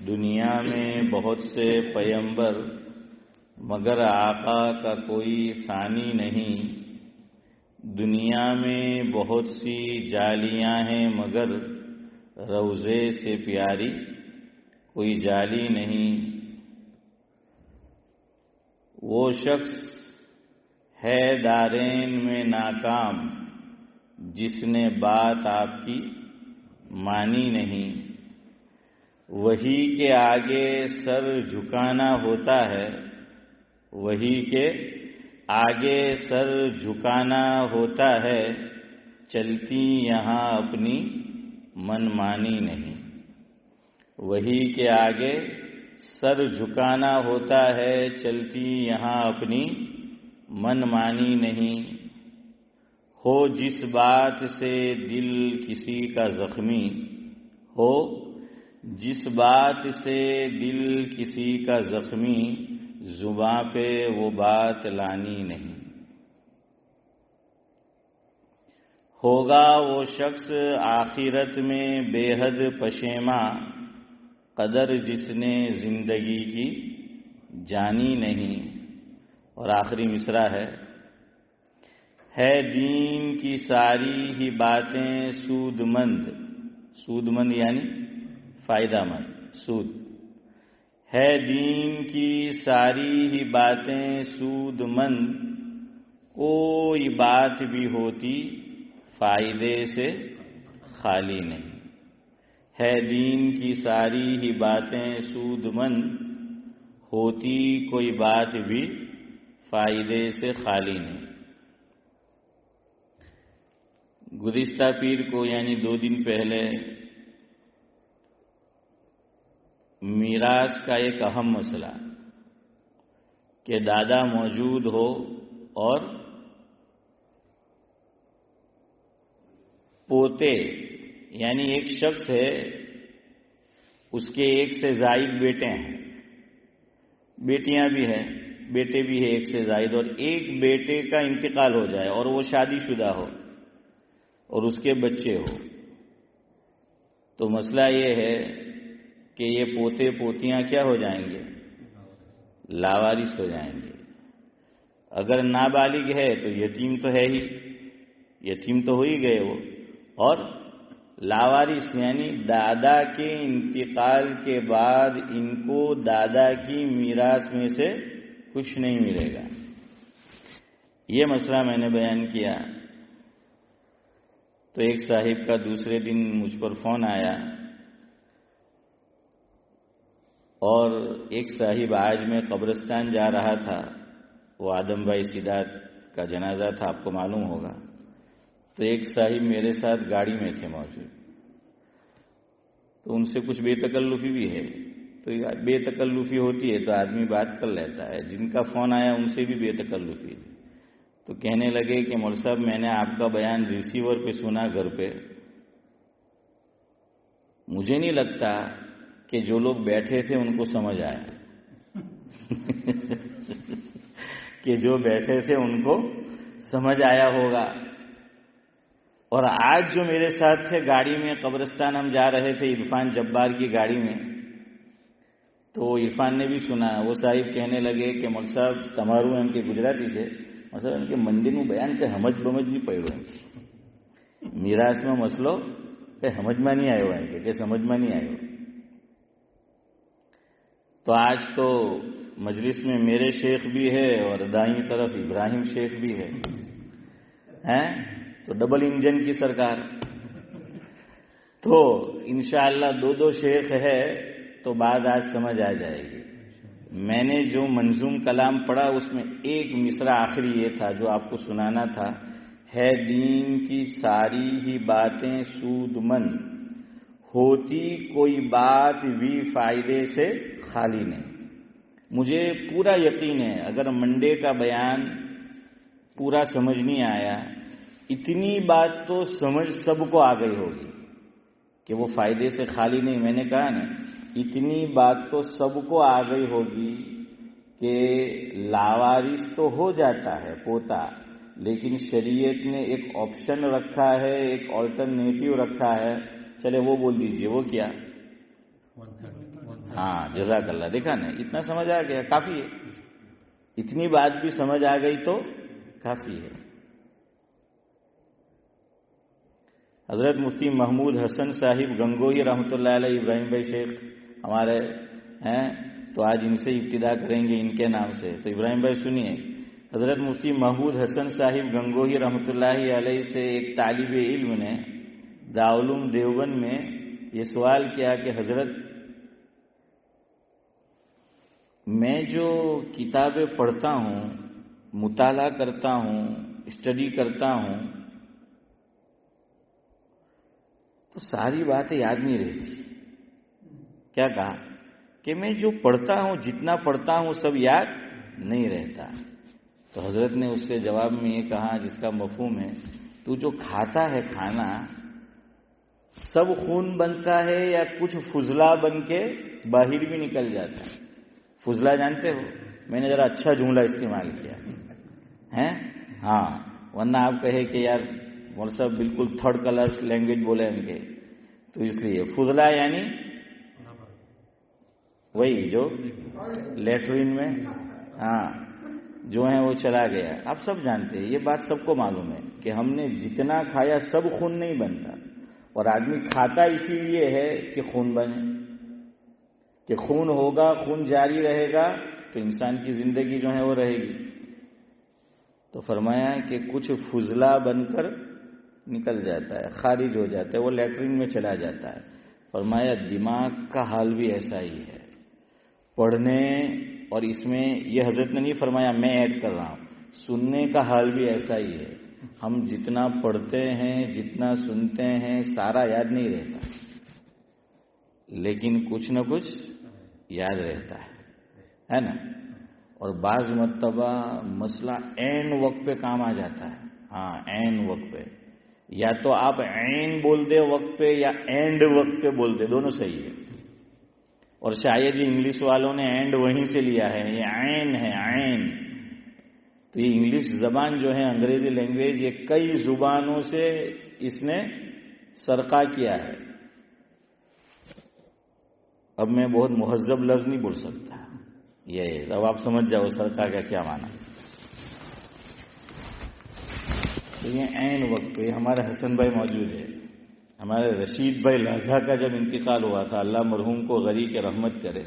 دنیا میں بہت سے پیغمبر مگر آقا کا کوئی ثانی نہیں. دنیا میں بہت سی جالیاں ہیں مگر روضے سے پیاری کوئی جالی نہیں. وہ شخص ہے دارین میں ناکام جس نے بات آپ کی مانی نہیں. وہی کے آگے سر جھکانا ہوتا ہے، وہی کے آگے سر جھکانا ہوتا ہے، چلتی یہاں اپنی من مانی نہیں. وہی کے آگے سر جھکانا ہوتا ہے، چلتی یہاں اپنی من مانی نہیں. ہو جس بات سے دل کسی کا زخمی، ہو جس بات سے دل کسی کا زخمی، زباں پہ وہ بات لانی نہیں. ہوگا وہ شخص آخرت میں بے حد پشیماں، قدر جس نے زندگی کی جانی نہیں. اور آخری مصرع ہے دین کی ساری ہی باتیں سود مند. سود مند یعنی فائدہ مند، سود. ہے دین کی ساری ہی باتیں سود مند، کوئی بات بھی ہوتی فائدے سے خالی نہیں. ہے دین کی ساری ہی باتیں سود مند، ہوتی کوئی بات بھی فائدے سے خالی نہیں. گزشتہ پیر کو یعنی 2 دن پہلے میراث کا ایک اہم مسئلہ کہ دادا موجود ہو اور پوتے یعنی ایک شخص ہے، اس کے ایک سے زائد بیٹے ہیں، بیٹیاں بھی ہیں، بیٹے بھی ہیں ایک سے زائد، اور ایک بیٹے کا انتقال ہو جائے اور وہ شادی شدہ ہو اور اس کے بچے ہو، تو مسئلہ یہ ہے کہ یہ پوتے پوتیاں کیا ہو جائیں گے؟ لاوارث ہو جائیں گے. اگر نابالغ ہے تو یتیم تو ہے ہی، یتیم تو ہو ہی گئے وہ، اور لاوارث یعنی دادا کے انتقال کے بعد ان کو دادا کی میراث میں سے کچھ نہیں ملے گا. یہ مسئلہ میں نے بیان کیا تو ایک صاحب کا دوسرے دن مجھ پر فون آیا، اور ایک صاحب آج میں قبرستان جا رہا تھا، وہ آدم بھائی سیدات کا جنازہ تھا، آپ کو معلوم ہوگا. تو ایک صاحب میرے ساتھ گاڑی میں تھے موجود، تو ان سے کچھ بے تکلفی بھی ہے. تو بے تکلفی ہوتی ہے تو آدمی بات کر لیتا ہے. جن کا فون آیا ان سے بھی بے تکلفی. تو کہنے لگے کہ مول صاحب میں نے آپ کا بیان ریسیور پہ سنا گھر پہ، مجھے نہیں لگتا کہ جو لوگ بیٹھے تھے ان کو سمجھ آیا کہ جو بیٹھے تھے ان کو سمجھ آیا ہوگا. اور آج جو میرے ساتھ تھے گاڑی میں، قبرستان ہم جا رہے تھے عرفان جبار کی گاڑی میں، تو عرفان نے بھی سنا. وہ صاحب کہنے لگے کہ مول صاحب تمہارو એમ કે ગુજરાતી છે મતલબ એમ કે મંદિરનું બયાન કે સમજ બમજ નહીં પડ્યું એમ મીરાસમાં મસલો કે સમજમાં નહીં આવ્યો એમ કે સમજમાં નહીં આવ્યો. تو آج تو مجلس میں میرے شیخ بھی ہے اور دائیں طرف ابراہیم شیخ بھی ہے، تو ڈبل انجن کی سرکار. تو انشاءاللہ 2 شیخ ہے تو بات آج سمجھ آ جائے گی. میں نے جو منظوم کلام پڑھا اس میں ایک مصرع آخری یہ تھا جو آپ کو سنانا تھا، ہے دین کی ساری ہی باتیں سود مند، ہوتی کوئی بات بھی فائدے سے خالی نہیں. مجھے پورا یقین ہے اگر منڈے کا بیان پورا سمجھ نہیں آیا، اتنی بات تو سمجھ سب کو آ گئی ہوگی کہ وہ فائدے سے خالی نہیں. میں نے کہا نا، اتنی بات تو سب کو آ گئی ہوگی کہ لاوارث تو ہو جاتا ہے پوتا، لیکن شریعت نے ایک آپشن رکھا ہے، ایک آلٹرنیٹو رکھا ہے. چلے وہ بول دیجئے، وہ کیا؟ ہاں جزاک اللہ. دیکھا نا اتنا سمجھ آ گیا کافی ہے. اتنی بات بھی سمجھ آ گئی تو کافی ہے. حضرت مفتی محمود حسن صاحب گنگوہی رحمۃ اللہ علیہ ابراہیم بھائی شیخ ہمارے ہیں تو آج ان سے ابتدا کریں گے ان کے نام سے. تو ابراہیم بھائی سنیے, حضرت مفتی محمود حسن صاحب گنگوہی رحمۃ اللہ علیہ سے ایک طالب علم نے دارالعلوم دیوبند میں یہ سوال کیا کہ حضرت میں جو کتابیں پڑھتا ہوں, مطالعہ کرتا ہوں, اسٹڈی کرتا ہوں, تو ساری باتیں یاد نہیں رہتی. کیا کہا کہ میں جو پڑھتا ہوں, جتنا پڑھتا ہوں سب یاد نہیں رہتا. تو حضرت نے اس کے جواب میں یہ کہا جس کا مفہوم ہے, تو جو کھاتا ہے کھانا سب خون بنتا ہے یا کچھ فضلہ بن کے باہر بھی نکل جاتا ہے؟ فضلہ جانتے ہو؟ میں نے ذرا اچھا جملہ استعمال کیا ہے. ہاں, ورنہ آپ کہے کہ یار مول صاحب بالکل تھرڈ کلاس لینگویج بولے ان کے, تو اس لیے فضلہ یعنی وہی جو لیٹرین میں ہاں جو ہے وہ چلا گیا. آپ سب جانتے ہیں, یہ بات سب کو معلوم ہے کہ ہم نے جتنا کھایا سب خون نہیں بنتا, اور آدمی کھاتا اسی لیے ہے کہ خون بنے, کہ خون ہوگا, خون جاری رہے گا تو انسان کی زندگی جو ہے وہ رہے گی. تو فرمایا کہ کچھ فضلہ بن کر نکل جاتا ہے, خارج ہو جاتا ہے, وہ لیٹرین میں چلا جاتا ہے. فرمایا دماغ کا حال بھی ایسا ہی ہے. پڑھنے اور اس میں یہ حضرت نے نہیں فرمایا, میں ایڈ کر رہا ہوں, سننے کا حال بھی ایسا ہی ہے. ہم جتنا پڑھتے ہیں, جتنا سنتے ہیں, سارا یاد نہیں رہتا, لیکن کچھ نہ کچھ یاد رہتا ہے نا. اور بعض مرتبہ مسئلہ عین وقت پہ کام آ جاتا ہے. ہاں عین وقت پہ, یا تو آپ عین بول دے وقت پہ یا اینڈ وقت پہ بول دے, دونوں صحیح ہے. اور شاید یہ انگلش والوں نے اینڈ وہیں سے لیا ہے, یہ عین ہے عین. تو یہ انگلش زبان جو ہے, انگریزی لینگویج, یہ کئی زبانوں سے اس نے سرقہ کیا ہے. اب میں بہت مہذب لفظ نہیں بول سکتا, یہ اب آپ سمجھ جاؤ سرقہ کا کیا معنی. تو یہ عین وقت پہ ہمارے حسن بھائی موجود ہے. ہمارے رشید بھائی لاجھا کا جب انتقال ہوا تھا, اللہ مرحوم کو غریق رحمت کرے,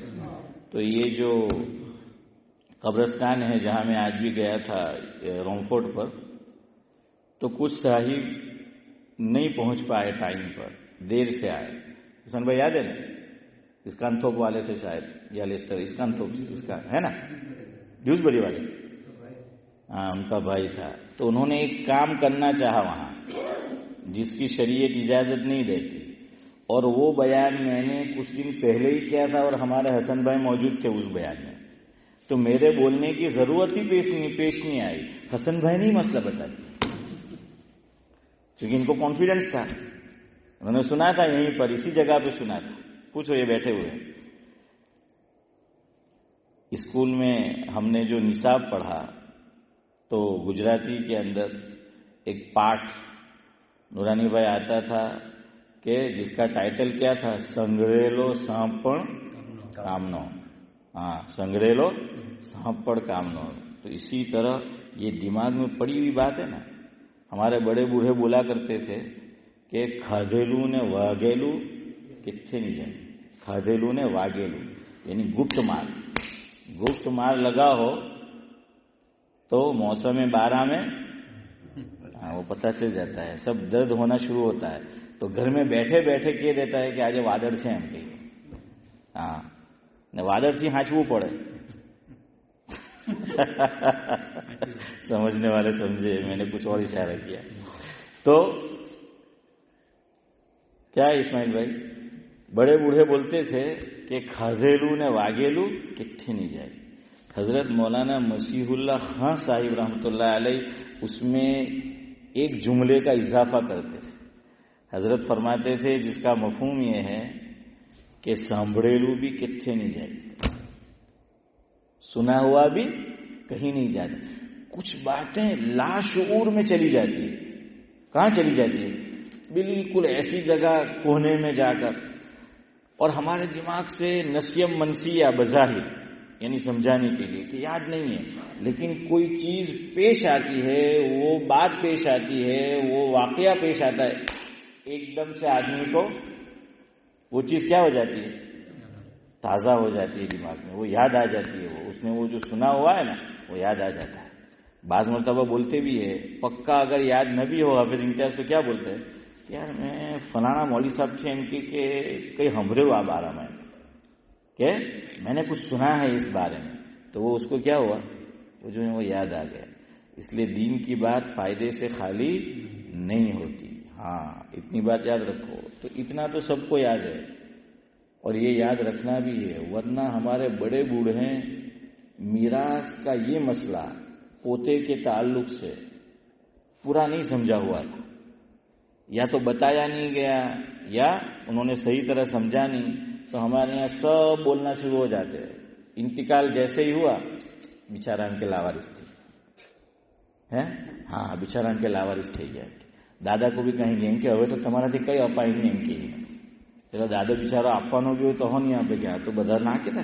تو یہ جو قبرستان ہے جہاں میں آج بھی گیا تھا رومفورٹ پر, تو کچھ صاحب نہیں پہنچ پائے ٹائم پر, دیر سے آئے. حسن بھائی یاد ہے نا, اس کانتھوپ والے تھے شاید, یا لیسٹر, اس کانتھوپ اس کا ہے نا, ڈیوز بڑی والے, ہاں ان کا بھائی تھا. تو انہوں نے ایک کام کرنا چاہا وہاں جس کی شریعت اجازت نہیں دیتی, اور وہ بیان میں نے کچھ دن پہلے ہی کیا تھا, اور ہمارے حسن بھائی موجود تھے اس بیان میں. تو میرے بولنے کی ضرورت ہی پیش نہیں آئی. حسن بھائی نے ہی مسئلہ بتا دیا, کیونکہ ان کو کانفیڈنس تھا, انہوں نے سنا تھا یہیں پر, اسی جگہ پہ سنا تھا. پوچھو, یہ بیٹھے ہوئے ہیں. اسکول میں ہم نے جو نصاب پڑھا تو گجراتی کے اندر ایک پاٹھ نورانی بھائی آتا تھا کہ جس کا ٹائٹل کیا تھا, سنگریلو سانپڑ کامنو. ہاں سنگریلو سانپڑ کامنو. تو اسی طرح یہ دماغ میں پڑی ہوئی بات ہے نا. ہمارے بڑے بوڑھے بولا کرتے تھے کہ کھادیلو نے واگیلو کتنے نہیں جائے. کھادیلو نے واگیلو یعنی گپت مار, گپت مار لگا ہو تو موسم 12 میں وہ پتہ چل جاتا ہے, سب درد ہونا شروع ہوتا ہے. تو گھر میں بیٹھے بیٹھے کہہ دیتا ہے کہ آج وادر سے ہم کے, ہاں وادر سے ہانچવું પડે. سمجھنے والے سمجھے, میں نے کچھ اور اشارہ کیا. تو کیا اسماعیل بھائی, بڑے بوڑھے بولتے تھے کہ کھادیلو نے واگیلو کتنے نہیں جائے. حضرت مولانا مسیح اللہ خان صاحب رحمۃ اللہ علیہ اس میں ایک جملے کا اضافہ کرتے تھے. حضرت فرماتے تھے جس کا مفہوم یہ ہے کہ سانبھڑیلو بھی کتنے نہیں جائے, سنا ہوا بھی کہیں نہیں جاتا. کچھ باتیں لاشعور میں چلی جاتی ہے. کہاں چلی جاتی ہے؟ بالکل ایسی جگہ کونے میں جا کر. اور ہمارے دماغ سے نسیم منسیہ بظاہر یعنی سمجھانے کے لیے کہ یاد نہیں ہے، لیکن کوئی چیز پیش آتی ہے، وہ بات پیش آتی ہے، وہ واقعہ پیش آتا ہے، ایک دم سے آدمی کو وہ چیز کیا ہو جاتی ہے، تازہ ہو جاتی ہے دماغ میں، وہ یاد آ جاتی ہے، وہ اس نے وہ جو سنا ہوا ہے نا وہ یاد آ جاتا ہے۔ بعض مرتبہ بولتے بھی ہے، پکا اگر یاد نہ بھی ہو حافظ امتیاز تو کیا بولتے ہیں کہ یار میں فلانا مولوی صاحب تھے ان کی کہ کئی ہمرے ہوا بارہ میں کہ میں نے کچھ سنا ہے اس بارے میں، تو وہ اس کو کیا ہوا، وہ جو ہے وہ یاد آ گیا۔ اس لیے دین کی بات فائدے سے خالی نہیں ہوتی۔ ہاں اتنی بات یاد رکھو، تو اتنا تو سب کو یاد ہے اور یہ یاد رکھنا بھی ہے، ورنہ ہمارے بڑے بوڑھے میراث کا یہ مسئلہ پوتے کے تعلق سے پورا نہیں سمجھا ہوا تھا، یا تو بتایا نہیں گیا یا انہوں نے صحیح طرح سمجھا نہیں، تو ہمارے یہاں سب بولنا شروع ہو جاتے ہیں۔ انتقال جیسے ہی ہوا بچاران کے لاوارث تھے، ہاں بچاران کے لاوارث تھے گیا، દાદા کو بھی કہیں ગેમ કે હવે તો તમારાથી કઈ અપાય નહીં એમ કહીએ, એટલે દાદા બિચારો આપવાનો બી હોય તો હો નહીં આપે કે આ તો બધા ના કહેતા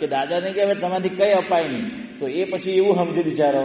કે દાદા ને કે હવે તમારાથી કઈ અપાય નહીં, તો એ પછી એવું સમજે બિચારો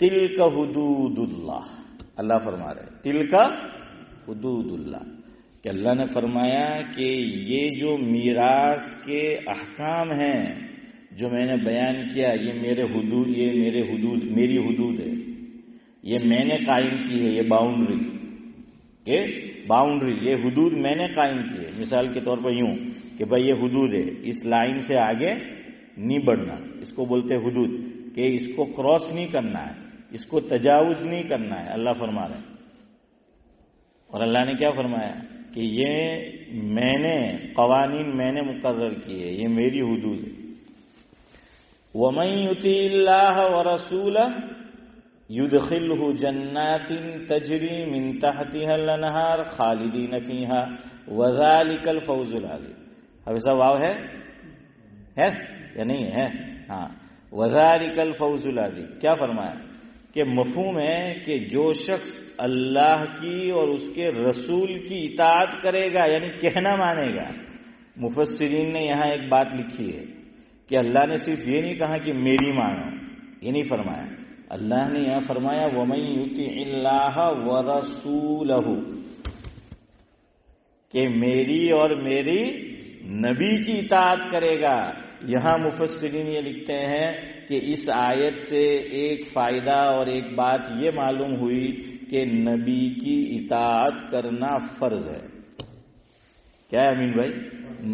تلک حدود اللہ، اللہ فرما رہے تلک حدود اللہ، کہ اللہ نے فرمایا کہ یہ جو میراث کے احکام ہیں جو میں نے بیان کیا، یہ میری حدود ہے، یہ میں نے قائم کی ہے، یہ باؤنڈری، یہ حدود میں نے قائم کی ہے۔ مثال کے طور پر یوں کہ بھائی یہ حدود ہے، اس لائن سے آگے نہیں بڑھنا، اس کو بولتے حدود، کہ اس کو کراس نہیں کرنا ہے، اس کو تجاوز نہیں کرنا ہے، اللہ فرما رہے ہیں۔ اور اللہ نے کیا فرمایا کہ یہ میں نے قوانین میں نے مقرر کیے، یہ میری حدود ہے۔ وَمَن يُطِعِ اللَّهَ وَرَسُولَهُ يُدْخِلْهُ جَنَّاتٍ تَجْرِي مِن تَحْتِهَا الْأَنْهَارُ خَالِدِينَ فِيهَا وَذَلِكَ الْفَوْزُ الْعَظِيمُ۔ اب ایسا واو ہے یا نہیں ہے؟ ہاں، وَذَلِكَ الْفَوْزُ الْعَظِيمُ۔ کیا فرمایا کہ مفہوم ہے کہ جو شخص اللہ کی اور اس کے رسول کی اطاعت کرے گا، یعنی کہنا مانے گا۔ مفسرین نے یہاں ایک بات لکھی ہے کہ اللہ نے صرف یہ نہیں کہا کہ میری مانو، یہ نہیں فرمایا، اللہ نے یہاں فرمایا وَمَن يُطِعِ اللَّهَ وَرَسُولَهُ، کہ میری اور میری نبی کی اطاعت کرے گا۔ یہاں مفسرین یہ لکھتے ہیں کہ اس آیت سے ایک فائدہ اور ایک بات یہ معلوم ہوئی کہ نبی کی اطاعت کرنا فرض ہے۔ کیا ہے امین بھائی؟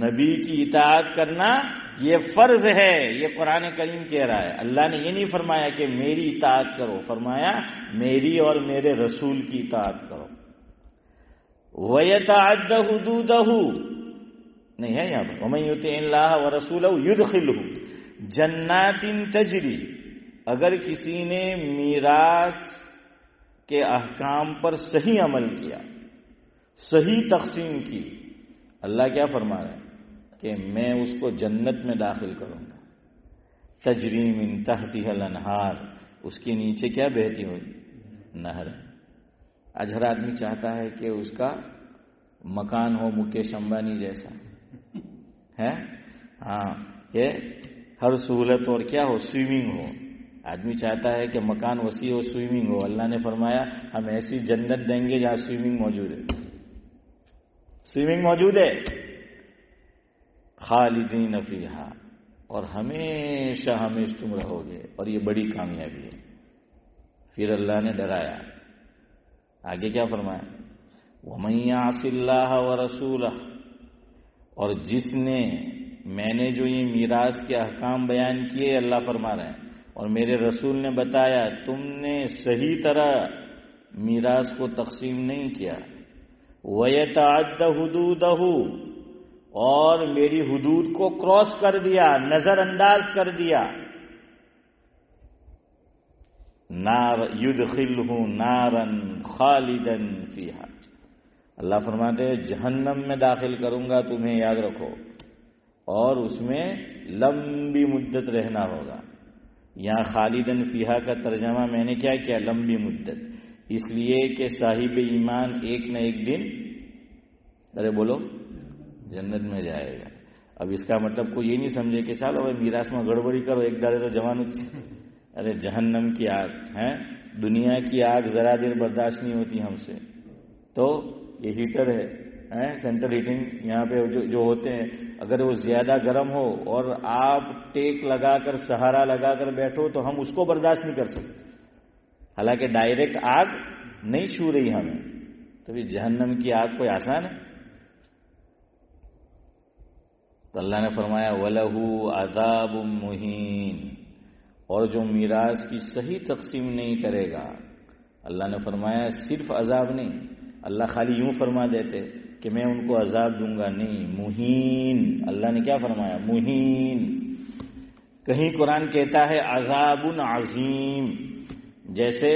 نبی کی اطاعت کرنا یہ فرض ہے، یہ قرآن کریم کہہ رہا ہے۔ اللہ نے یہ نہیں فرمایا کہ میری اطاعت کرو، فرمایا میری اور میرے رسول کی اطاعت کرو۔ وَيَتَعَدَّ حُدُودَهُ نہیں ہے یہاں پر، وَمَن يُطِعِ اللَّهَ وَرَسُولَهُ يُدْخِلْهُ جَنَّاتٍ تَجْرِي، اگر کسی نے میراث کے احکام پر صحیح عمل کیا، صحیح تقسیم کی، اللہ کیا فرما رہا ہے کہ میں اس کو جنت میں داخل کروں گا، تجری من تحتها الانہار، اس کے نیچے کیا بہتی ہوئی؟ نہر۔ آج ہر آدمی چاہتا ہے کہ اس کا مکان ہو مکیش امبانی جیسا ہے، ہاں، کہ ہر سہولت اور کیا ہو، سوئمنگ ہو۔ آدمی چاہتا ہے کہ مکان وسیع ہو، سوئمنگ ہو۔ اللہ نے فرمایا ہم ایسی جنت دیں گے جہاں سوئمنگ موجود ہے، سوئمنگ موجود ہے، خالدین فیہا، اور ہمیشہ ہمیشہ تم رہو گے، اور یہ بڑی کامیابی ہے۔ پھر اللہ نے ڈرایا، آگے کیا فرمایا؟ وَمَن يَعْصِ اللَّهَ وَرَسُولَهُ، اور جس نے، میں نے جو یہ میراث کے احکام بیان کیے، اللہ فرما رہے ہیں، اور میرے رسول نے بتایا تم نے صحیح طرح میراث کو تقسیم نہیں کیا، وَيَتَعَدَّ حُدُودَهُ، اور میری حدود کو کراس کر دیا، نظر انداز کر دیا، نار یدخلہ نارا خالدا فیہا، اللہ فرماتے ہیں جہنم میں داخل کروں گا تمہیں، یاد رکھو، اور اس میں لمبی مدت رہنا ہوگا۔ یہاں خالدن فیہا کا ترجمہ میں نے کیا کیا؟ لمبی مدت، اس لیے کہ صاحب ایمان ایک نہ ایک دن، ارے بولو، جنت میں جائے گا۔ اب اس کا مطلب کوئی یہ نہیں سمجھے کہ چلو بھائی میراث میں گڑبڑی کرو، ایک ڈالے تو جوان، ارے جہنم کی آگ ہے، دنیا کی آگ ذرا دیر برداشت نہیں ہوتی ہم سے، تو یہ ہیٹر ہے، سینٹرل ہیٹنگ یہاں پہ جو ہوتے ہیں، اگر وہ زیادہ گرم ہو اور آپ ٹیک لگا کر سہارا لگا کر بیٹھو تو ہم اس کو برداشت نہیں کر سکتے، حالانکہ ڈائریکٹ آگ نہیں چھو رہی ہمیں، تو بھی جہنم کی آگ کوئی آسان ہے؟ تو اللہ نے فرمایا وَلَهُ عَذَابٌ مُهِينٌ، اور جو میراث کی صحیح تقسیم نہیں کرے گا، اللہ نے فرمایا صرف عذاب نہیں، اللہ خالی یوں فرما دیتے کہ میں ان کو عذاب دوں گا، نہیں، مہین، اللہ نے کیا فرمایا؟ مہین۔ کہیں قرآن کہتا ہے عذاب عظیم، جیسے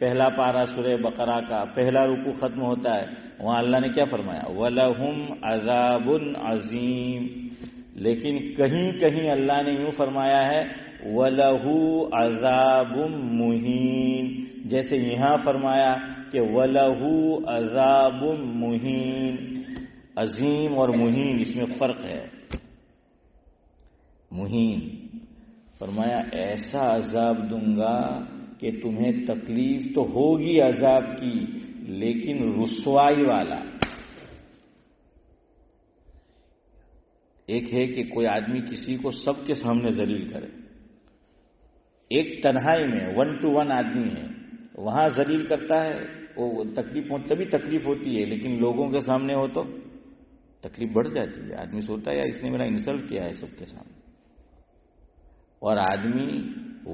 پہلا پارہ سورہ بقرہ کا پہلا رکوع ختم ہوتا ہے، وہاں اللہ نے کیا فرمایا؟ وَلَهُمْ عَذَابٌ عَظِيمٌ، لیکن کہیں کہیں اللہ نے یوں فرمایا ہے وَلَهُ عَذَابٌ مُهِينٌ، جیسے یہاں فرمایا کہ وَلَهُ عَذَابٌ مُهِينٌ، عظیم اور مہین اس میں فرق ہے۔ مہین فرمایا ایسا عذاب دوں گا کہ تمہیں تکلیف تو ہوگی عذاب کی، لیکن رسوائی والا۔ ایک ہے کہ کوئی آدمی کسی کو سب کے سامنے ذلیل کرے، ایک تنہائی میں 1 to 1 آدمی ہے، وہاں ذلیل کرتا ہے، وہ تکلیف تبھی تکلیف ہوتی ہے، لیکن لوگوں کے سامنے ہو تو تکلیف بڑھ جاتی ہے۔ آدمی سوچتا ہے یا اس نے میرا انسلٹ کیا ہے سب کے سامنے۔ اور آدمی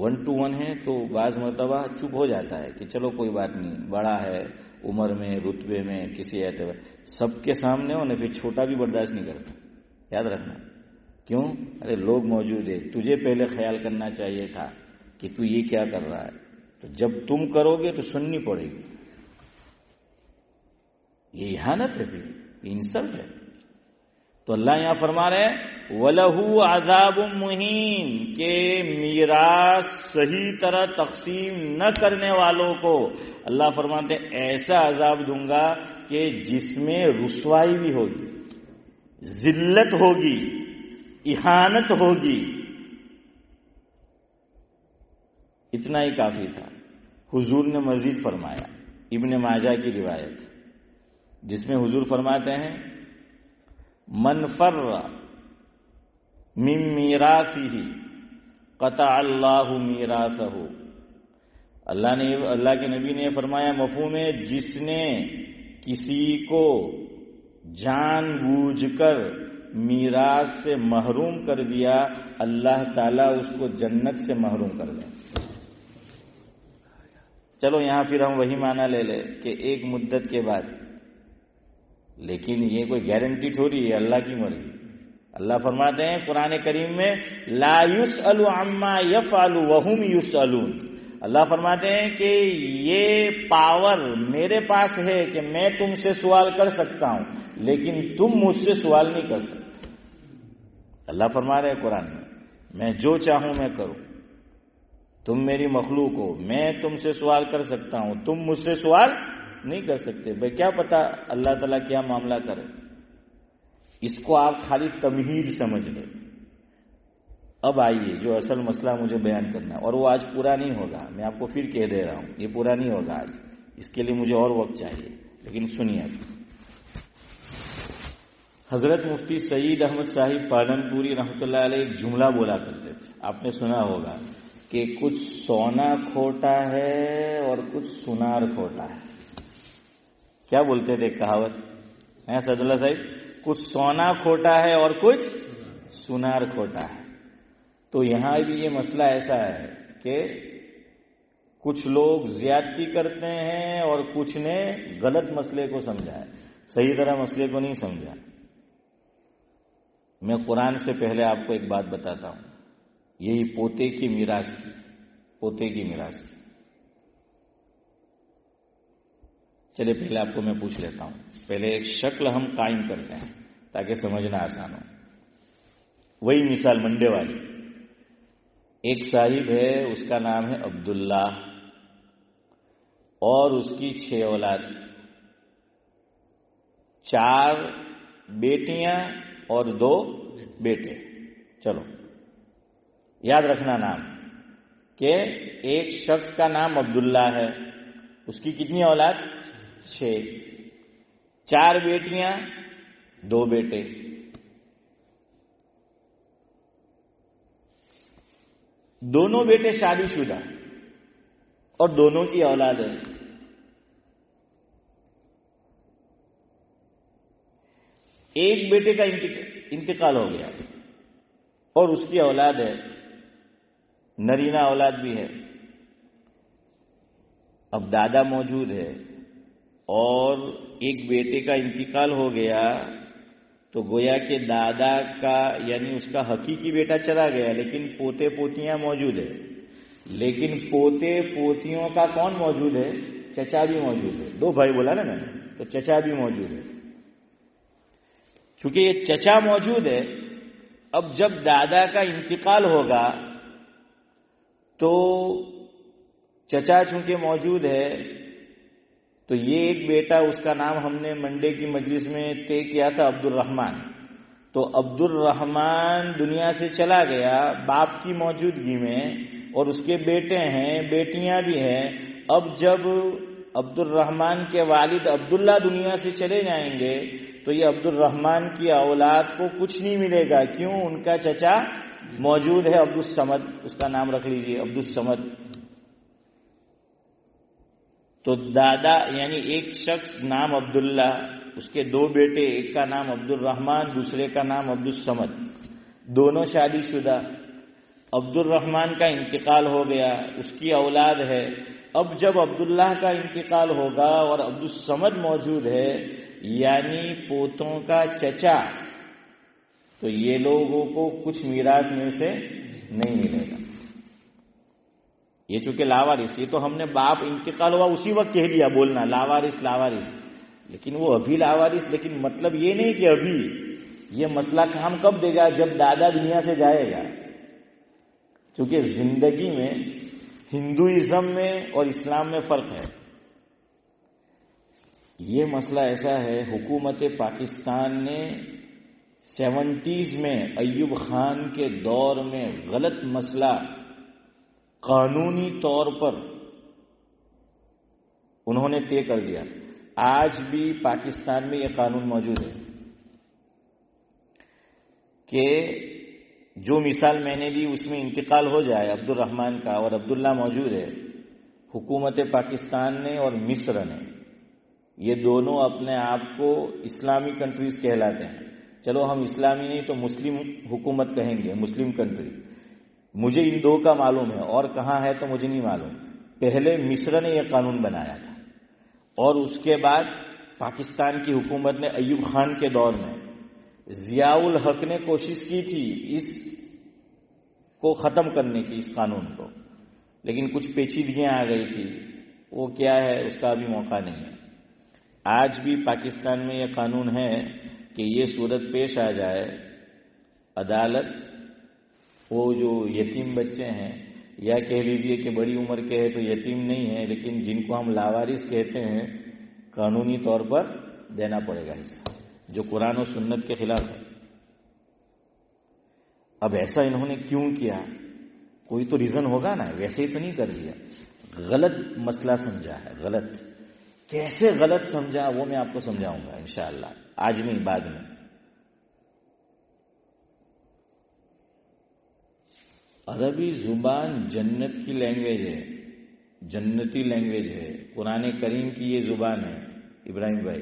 1 to 1 ہے تو بعض مرتبہ چپ ہو جاتا ہے کہ چلو کوئی بات نہیں، بڑا ہے عمر میں، رتبے میں، کسی اعتبار، سب کے سامنے ہونے پھر چھوٹا بھی برداشت نہیں کرتا۔ یاد رکھنا، کیوں؟ ارے لوگ موجود ہیں، تجھے پہلے خیال کرنا چاہیے تھا کہ تو یہ کیا کر رہا ہے، تو جب تم کرو گے تو سننی پڑے گی۔ یہ اہانت ہے، پھر یہ انسلٹ ہے۔ تو اللہ یہاں فرما رہے ہیں وَلَهُ عَذَابٌ مُّهِينٌ، کہ میراث صحیح طرح تقسیم نہ کرنے والوں کو اللہ فرماتے ہیں ایسا عذاب دوں گا کہ جس میں رسوائی بھی ہوگی، ذلت ہوگی، اہانت ہوگی۔ اتنا ہی کافی تھا۔ حضور نے مزید فرمایا، ابن ماجہ کی روایت جس میں حضور فرماتے ہیں من فر من میراثہ قطع اللہ میراثہ، اللہ کے نبی نے فرمایا مفہوم ہے جس نے کسی کو جان بوجھ کر میراث سے محروم کر دیا، اللہ تعالیٰ اس کو جنت سے محروم کر دیں۔ چلو یہاں پھر ہم وہی معنی لے لیں کہ ایک مدت کے بعد، لیکن یہ کوئی گارنٹی تھوڑی ہے، اللہ کی مرضی۔ اللہ فرماتے ہیں قرآن کریم میں لا یسأل عما یفعل وہم یسألون، اللہ فرماتے ہیں کہ یہ پاور میرے پاس ہے کہ میں تم سے سوال کر سکتا ہوں، لیکن تم مجھ سے سوال نہیں کر سکتے۔ اللہ فرما رہے ہیں قرآن میں جو چاہوں میں کروں، تم میری مخلوق ہو، میں تم سے سوال کر سکتا ہوں، تم مجھ سے سوال نہیں کر سکتے۔ بھائی کیا پتا اللہ تعالیٰ کیا معاملہ کرے، اس کو آپ خالی تمہید سمجھ لیں۔ اب آئیے جو اصل مسئلہ مجھے بیان کرنا ہے، اور وہ آج پورا نہیں ہوگا، میں آپ کو پھر کہہ دے رہا ہوں یہ پورا نہیں ہوگا آج، اس کے لیے مجھے اور وقت چاہیے، لیکن سنیے۔ حضرت مفتی سعید احمد صاحب پالنپوری رحمۃ اللہ علیہ ایک جملہ بولا کرتے تھے، آپ نے سنا ہوگا کہ کچھ سونا کھوٹا ہے اور کچھ سنار کھوٹا ہے۔ کیا بولتے تھے کہاوت ہے سعد اللہ صاحب؟ کچھ سونا کھوٹا ہے اور کچھ سنار کھوٹا ہے۔ تو یہاں بھی یہ مسئلہ ایسا ہے کہ کچھ لوگ زیادتی کرتے ہیں اور کچھ نے غلط مسئلے کو سمجھا ہے، صحیح طرح مسئلے کو نہیں سمجھا۔ میں قرآن سے پہلے آپ کو ایک بات بتاتا ہوں، یہی پوتے کی میراث کی، پوتے کی میراث کی۔ چلے پہلے آپ کو میں پوچھ لیتا ہوں، پہلے ایک شکل ہم قائم کرتے ہیں تاکہ سمجھنا آسان ہو۔ وہی مثال منڈے والی، ایک صاحب ہے، اس کا نام ہے عبداللہ، اور اس کی 6 اولاد، 4 بیٹیاں اور 2 بیٹے۔ چلو یاد رکھنا نام کہ ایک شخص کا نام عبداللہ ہے، اس کی کتنی اولاد؟ 6، 4 بیٹیاں 2 بیٹے۔ دونوں بیٹے شادی شدہ اور دونوں کی اولاد ہے۔ ایک بیٹے کا انتقال ہو گیا اور اس کی اولاد ہے، نرینہ اولاد بھی ہے۔ اب دادا موجود ہے اور ایک بیٹے کا انتقال ہو گیا، تو گویا کہ دادا کا یعنی اس کا حقیقی بیٹا چلا گیا، لیکن پوتے پوتیاں موجود ہے۔ لیکن پوتے پوتیوں کا کون موجود ہے؟ چچا بھی موجود ہے۔ 2 بھائی بولا نا میں نے، تو چچا بھی موجود ہے۔ چونکہ یہ چچا موجود ہے، اب جب دادا کا انتقال ہوگا تو چچا چونکہ موجود ہے، تو یہ ایک بیٹا، اس کا نام ہم نے منڈے کی مجلس میں طے کیا تھا عبد الرحمن۔ تو عبد الرحمن دنیا سے چلا گیا باپ کی موجودگی میں، اور اس کے بیٹے ہیں، بیٹیاں بھی ہیں. اب جب عبد الرحمن کے والد عبداللہ دنیا سے چلے جائیں گے تو یہ عبد الرحمن کی اولاد کو کچھ نہیں ملے گا. کیوں؟ ان کا چچا موجود ہے عبد الصمد، اس کا نام رکھ لیجئے عبد الصمد. تو دادا یعنی ایک شخص نام عبداللہ، اس کے دو بیٹے، ایک کا نام عبد الرحمن، دوسرے کا نام عبد الصمد، دونوں شادی شدہ. عبد الرحمن کا انتقال ہو گیا، اس کی اولاد ہے. اب جب عبداللہ کا انتقال ہوگا اور عبد الصمد موجود ہے یعنی پوتوں کا چچا، تو یہ لوگوں کو کچھ میراث میں سے نہیں ملے گا. یہ چونکہ لاوارث، یہ تو ہم نے باپ انتقال ہوا اسی وقت کہہ دیا بولنا لاوارث لاوارث، لیکن وہ ابھی لاوارث، لیکن مطلب یہ نہیں کہ ابھی. یہ مسئلہ کام کب دے گا؟ جب دادا دنیا سے جائے گا. کیونکہ زندگی میں ہندوازم میں اور اسلام میں فرق ہے. یہ مسئلہ ایسا ہے، حکومت پاکستان نے 70s میں ایوب خان کے دور میں غلط مسئلہ قانونی طور پر انہوں نے طے کر دیا. آج بھی پاکستان میں یہ قانون موجود ہے کہ جو مثال میں نے دی اس میں انتقال ہو جائے عبد الرحمن کا اور عبداللہ موجود ہے، حکومت پاکستان نے اور مصر نے، یہ دونوں اپنے آپ کو اسلامی کنٹریز کہلاتے ہیں. چلو ہم اسلامی نہیں تو مسلم حکومت کہیں گے، مسلم کنٹری. مجھے ان دو کا معلوم ہے، اور کہاں ہے تو مجھے نہیں معلوم. پہلے مصر نے یہ قانون بنایا تھا اور اس کے بعد پاکستان کی حکومت نے ایوب خان کے دور میں، ضیاء الحق نے کوشش کی تھی اس کو ختم کرنے کی، اس قانون کو، لیکن کچھ پیچیدگیاں آ گئی تھی. وہ کیا ہے اس کا ابھی موقع نہیں ہے. آج بھی پاکستان میں یہ قانون ہے کہ یہ صورت پیش آ جائے، عدالت وہ جو یتیم بچے ہیں یا کہہ لیجئے کہ بڑی عمر کے ہیں تو یتیم نہیں ہیں لیکن جن کو ہم لاوارث کہتے ہیں، قانونی طور پر دینا پڑے گا حصہ، جو قرآن و سنت کے خلاف ہے. اب ایسا انہوں نے کیوں کیا؟ کوئی تو ریزن ہوگا نا، ویسے ہی تو نہیں کر دیا. غلط مسئلہ سمجھا ہے. غلط کیسے غلط سمجھا وہ میں آپ کو سمجھاؤں گا انشاءاللہ، آج نہیں بعد میں. عربی زبان جنت کی لینگویج ہے، جنتی لینگویج ہے. قرآن کریم کی یہ زبان ہے ابراہیم بھائی.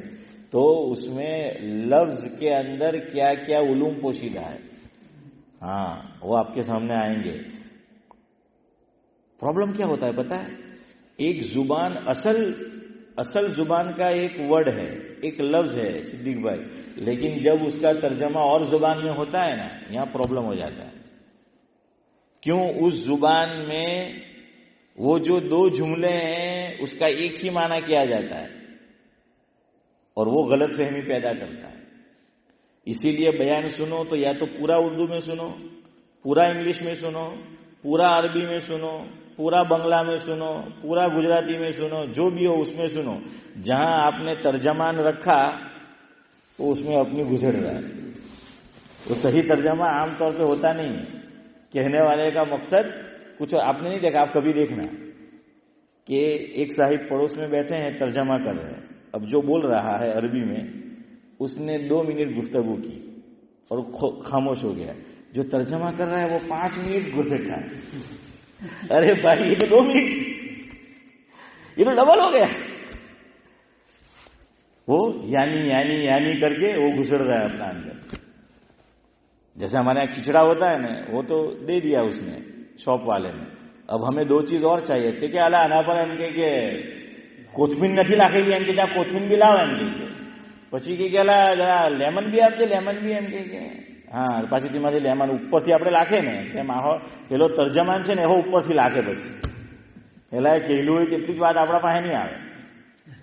تو اس میں لفظ کے اندر کیا کیا علوم پوشیدہ ہے، ہاں وہ آپ کے سامنے آئیں گے. پرابلم کیا ہوتا ہے پتہ ہے؟ ایک زبان اصل زبان کا ایک ورڈ ہے، ایک لفظ ہے صدیق بھائی، لیکن جب اس کا ترجمہ اور زبان میں ہوتا ہے نا، یہاں پرابلم ہو جاتا ہے. کیوں؟ اس زبان میں وہ جو دو جملے ہیں اس کا ایک ہی معنی کیا جاتا ہے اور وہ غلط فہمی پیدا کرتا ہے. اسی لیے بیان سنو تو یا تو پورا اردو میں سنو، پورا انگلش میں سنو، پورا عربی میں سنو، پورا بنگلہ میں سنو، پورا گجراتی میں سنو، جو بھی ہو اس میں سنو. جہاں آپ نے ترجمان رکھا تو اس میں اپنی گزر رہا ہے. وہ صحیح ترجمہ عام طور پہ ہوتا نہیں ہے. کہنے والے کا مقصد کچھ آپ نے نہیں دیکھا، آپ کبھی دیکھنا کہ ایک صاحب پڑوس میں بیٹھے ہیں ترجمہ کر رہے ہیں. اب جو بول رہا ہے عربی میں اس نے 2 منٹ گفتگو کی اور خاموش ہو گیا. جو ترجمہ کر رہا ہے وہ 5 منٹ گھسے کھا. ارے بھائی یہ تو 2 منٹ، یہ تو ڈبل ہو گیا. وہ یعنی کر کے وہ گھسڑ رہا ہے اپنا اندر. جیسے ہمارے یہاں کھچڑا ہوتا ہے نا، وہ تو دے دیا اس نے شاپ والے نے. اب ہمیں 2 چیز اور چاہیے تھے کہ اللہ آنا پر ان کے کوچمن نہیں لاکھے ان کے جا کوچمن بھی لاؤ ان کے પછી કે કેલા જરા લેમન બી આપજે, લેમન બી એમ કે હા પાછી તેમાંથી લેમન ઉપરથી આપણે લાખે ને તેમ આહો પેલો તર્જમાન છે ને એવો ઉપરથી લાખે. પછી પેલા કહેલું હોય તેટલી જ વાત આપણા પાસે નહીં આવે.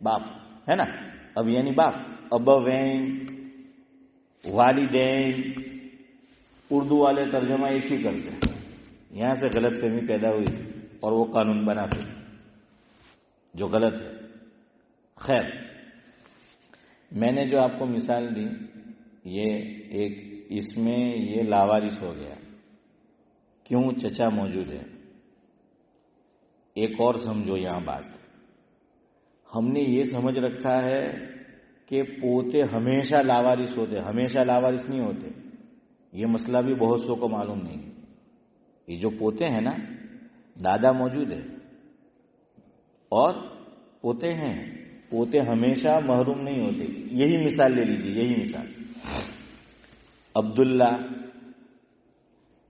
باپ ہے نا. اب یعنی باپ. ابوین، والدین، اردو والے ترجمہ ایک ہی کرتے ہیں. یہاں سے غلط فہمی پیدا ہوئی اور وہ قانون بنا پھر جو غلط ہے. خیر، میں نے جو آپ کو مثال دی یہ ایک، اس میں یہ لاوارث ہو گیا. کیوں؟ چچا موجود ہے. ایک اور سمجھو یہاں بات. ہم نے یہ سمجھ رکھا ہے کہ پوتے ہمیشہ لاوارث ہوتے. ہمیشہ لاوارث نہیں ہوتے. یہ مسئلہ بھی بہت سو کو معلوم نہیں. یہ جو پوتے ہیں نا، دادا موجود ہے اور پوتے ہیں. پوتے ہمیشہ محروم نہیں ہوتے. یہی مثال لے لیجیے، یہی مثال. عبداللہ،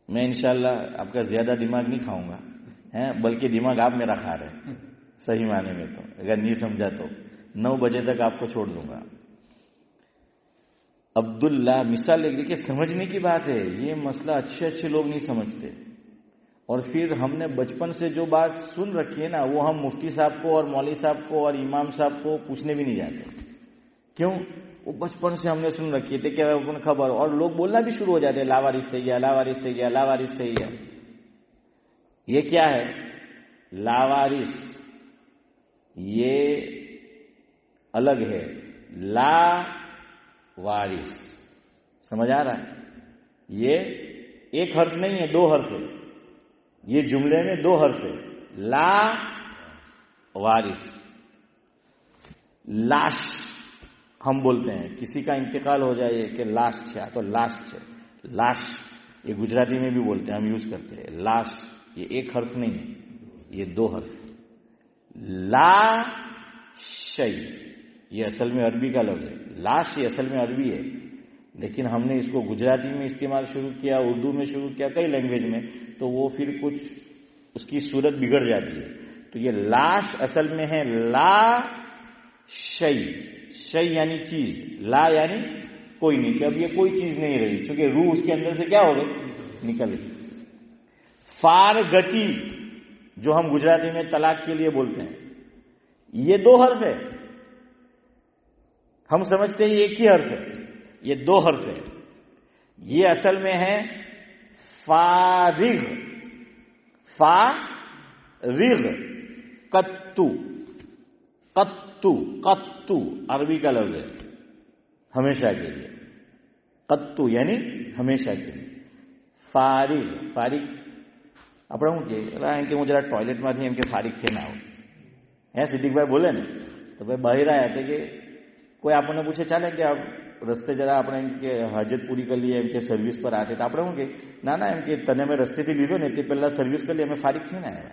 میں انشاءاللہ آپ کا زیادہ دماغ نہیں کھاؤں گا، بلکہ دماغ آپ میرا کھا رہے ہیں صحیح معنی میں. تو اگر نہیں سمجھا تو 9 بجے تک آپ کو چھوڑ دوں گا. عبداللہ مثال لے کہ سمجھنے کی بات ہے. یہ مسئلہ اچھے لوگ نہیں سمجھتے. اور پھر ہم نے بچپن سے جو بات سن رکھی ہے نا، وہ ہم مفتی صاحب کو اور مولوی صاحب کو اور امام صاحب کو پوچھنے بھی نہیں جاتے. کیوں؟ وہ بچپن سے ہم نے سن رکھی تھے کہ اپن خبر، اور لوگ بولنا بھی شروع ہو جاتے ہیں لاوارث تھے گیا، لاوارث تھے گیا، لاوارث تھے گیا. یہ کیا ہے؟ لاوارث یہ الگ ہے. لا وارث، سمجھ آ رہا ہے؟ یہ ایک حرف نہیں ہے، 2 حرف ہے. یہ جملے میں 2 حرف ہے. لا وارث. لاش ہم بولتے ہیں، کسی کا انتقال ہو جائے کہ لاش چھا، تو لاش چھے. لاش یہ گجراتی میں بھی بولتے ہیں، ہم یوز کرتے ہیں. لاش یہ ایک حرف نہیں ہے، یہ 2 حرف. لا شی یہ اصل میں عربی کا لفظ ہے. لاش یہ اصل میں عربی ہے، لیکن ہم نے اس کو گجراتی میں استعمال شروع کیا، اردو میں شروع کیا، کئی لینگویج میں، تو وہ پھر کچھ اس کی صورت بگڑ جاتی ہے. تو یہ لاش اصل میں ہے لا شی. شی یعنی چیز، لا یعنی کوئی نہیں، کہ اب یہ کوئی چیز نہیں رہی، چونکہ روح اس کے اندر سے کیا ہو گئی؟ نکل گئی. فارگتی جو ہم گجراتی میں طلاق کے لیے بولتے ہیں، یہ 2 حرف ہے. ہم سمجھتے ہیں یہ ایک ہی حرف ہے، یہ 2 حرف ہے. یہ اصل میں ہے فارغ. فارغ. قطو. قطو. قطو عربی کا لفظ ہے ہمیشہ کے لیے. قطو یعنی ہمیشہ کے لیے. فارغ. فارغ આપણે શું કે હું જરા ટોયલેટમાંથી એમ કે ફારિગ થઈને આવું. સિદ્દીકભાઈ બોલે ને તો ભાઈ બહાર આવ્યા હતા કે કોઈ આપણને પૂછે ચાલે કે રસ્તે જરા આપણે એમ કે હાજત પૂરી કરી લઈએ, એમ કે સર્વિસ પર આવે, તો આપણે શું કે ના ના, એમ કે તને મેં રસ્તેથી લીધો ને તે પહેલાં સર્વિસ કરી લી, અમે ફારિગ થઈને આવ્યા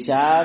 4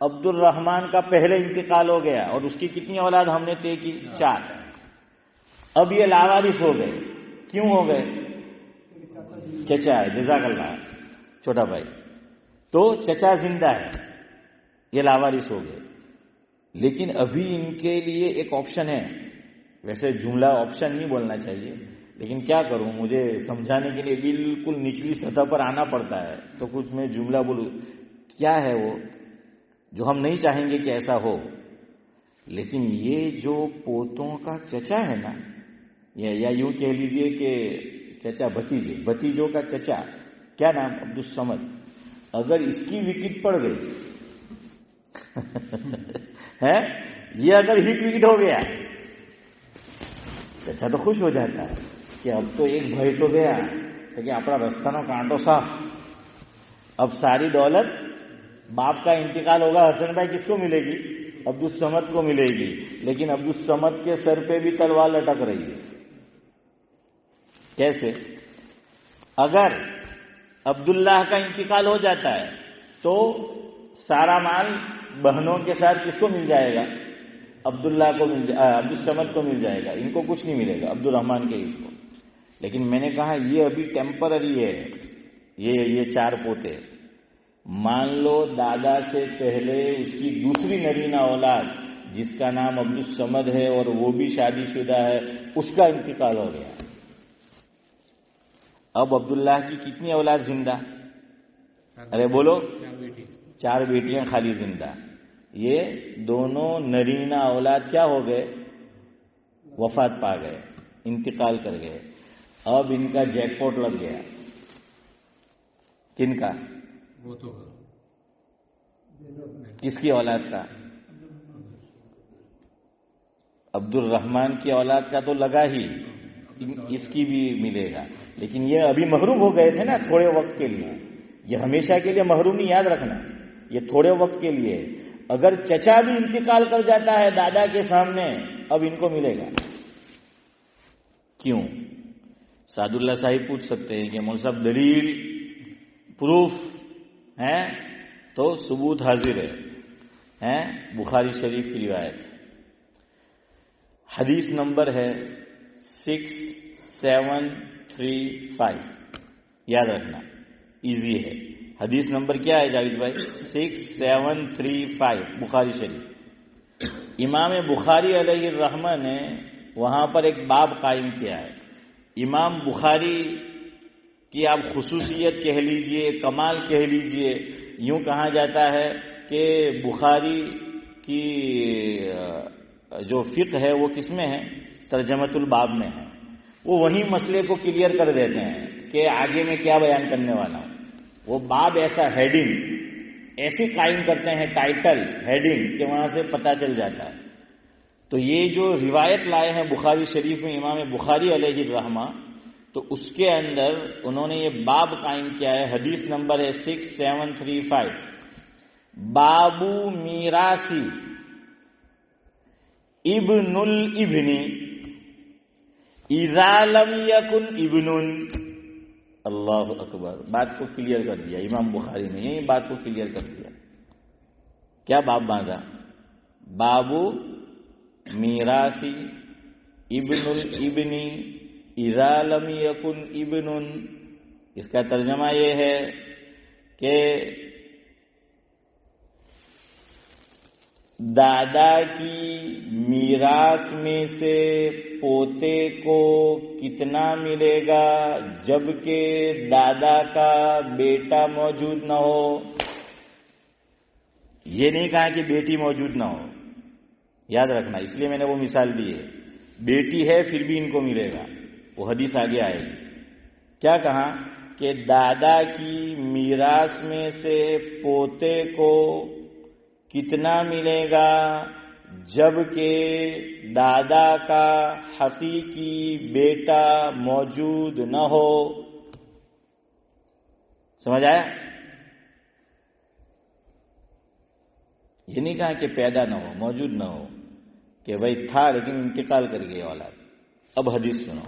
عبد الرحمن کا پہلے انتقال ہو گیا اور اس کی کتنی اولاد ہم نے طے کی؟ 4. اب یہ لاوارث ہو گئے. کیوں ہو گئے؟ چچا ہے. جزاک اللہ چھوٹا بھائی. تو چچا زندہ ہے, یہ لاوارث ہو گئے. لیکن ابھی ان کے لیے ایک آپشن ہے. ویسے جملہ آپشن نہیں بولنا چاہیے, لیکن کیا کروں, مجھے سمجھانے کے لیے بالکل نچلی سطح پر آنا پڑتا ہے, تو کچھ میں جملہ بولوں. کیا ہے وہ جو ہم نہیں چاہیں گے کہ ایسا ہو, لیکن یہ جو پوتوں کا چچا ہے نا, یا یوں کہہ لیجئے کہ چچا بھتیجوں کا چچا, کیا نام؟ عبدالصمد. اگر اس کی وکٹ پڑ گئی ہے, یہ اگر ہٹ وکٹ ہو گیا, چچا تو خوش ہو جاتا ہے کہ اب تو ایک بھائی تو گیا, کہ اپنا رستانوں کانٹو صاف. اب ساری دولت, باپ کا انتقال ہوگا, حسن بھائی کس کو ملے گی؟ عبدالصمد کو ملے گی. لیکن عبدالصمد کے سر پہ بھی تلوار لٹک رہی ہے. کیسے؟ اگر عبداللہ کا انتقال ہو جاتا ہے تو سارا مال بہنوں کے ساتھ کس کو مل جائے گا؟ عبداللہ کو عبدالصمد کو مل جائے گا. ان کو کچھ نہیں ملے گا, عبد الرحمن کے اس کو. لیکن میں نے کہا یہ ابھی ٹیمپرری ہے. یہ 4 پوتے, مان لو دادا سے پہلے اس کی دوسری نرینہ اولاد جس کا نام عبدالصمد ہے اور وہ بھی شادی شدہ ہے, اس کا انتقال ہو گیا. اب عبداللہ کی کتنی اولاد زندہ؟ ارے بولو, 4 بیٹیاں خالی زندہ. یہ دونوں نرینہ اولاد کیا ہو گئے؟ وفات پا گئے, انتقال کر گئے. اب ان کا جیک پاٹ لگ گیا. کن کا؟ کس کی اولاد کا؟ عبد الرحمن کی اولاد کا تو لگا ہی, اس کی بھی ملے گا. لیکن یہ ابھی محروم ہو گئے تھے نا تھوڑے وقت کے لیے. یہ ہمیشہ کے لیے محروم نہیں, یاد رکھنا, یہ تھوڑے وقت کے لیے. اگر چچا بھی انتقال کر جاتا ہے دادا کے سامنے, اب ان کو ملے گا. کیوں؟ سعد اللہ صاحب پوچھ سکتے ہیں کہ مول صاحب دلیل, پروف ہے؟ تو ثبوت حاضر ہے. بخاری شریف کی روایت, حدیث نمبر ہے 6735. یاد رکھنا, ایزی ہے. حدیث نمبر کیا ہے جاوید بھائی؟ 6735 بخاری شریف. امام بخاری علیہ الرحمہ نے وہاں پر ایک باب قائم کیا ہے. امام بخاری کی آپ خصوصیت کہہ لیجئے, کمال کہہ لیجئے. یوں کہا جاتا ہے کہ بخاری کی جو فقہ ہے وہ کس میں ہے؟ ترجمۃ الباب میں ہے. وہ وہی مسئلے کو کلیئر کر دیتے ہیں کہ آگے میں کیا بیان کرنے والا ہوں. وہ باب ایسا ہیڈنگ ایسے قائم کرتے ہیں, ٹائٹل ہیڈنگ, کہ وہاں سے پتہ چل جاتا ہے. تو یہ جو روایت لائے ہیں بخاری شریف میں امام بخاری علیہ الرحمہ, تو اس کے اندر انہوں نے یہ باب قائم کیا ہے. حدیث نمبر ہے 6735, بابو میراثی ابن الابن اذا لم یکن ابن. اللہ اکبر, بات کو کلیئر کر دیا امام بخاری نے, یہی بات کو کلیئر کر دیا. کیا باب باندھا؟ بابو میراثی ابن الابن اذا لم یکن ابن. اس کا ترجمہ یہ ہے کہ دادا کی میراث میں سے پوتے کو کتنا ملے گا جبکہ دادا کا بیٹا موجود نہ ہو. یہ نہیں کہا کہ بیٹی موجود نہ ہو, یاد رکھنا, اس لیے میں نے وہ مثال دی ہے. بیٹی ہے پھر بھی ان کو ملے گا, وہ حدیث آگے آئے گی. کیا کہا کہ دادا کی میراث میں سے پوتے کو کتنا ملے گا جبکہ دادا کا حقیقی بیٹا موجود نہ ہو. سمجھ آیا؟ یہ نہیں کہا کہ پیدا نہ ہو, موجود نہ ہو, کہ بھائی تھا لیکن انتقال کر گیا اولاد. اب حدیث سنو.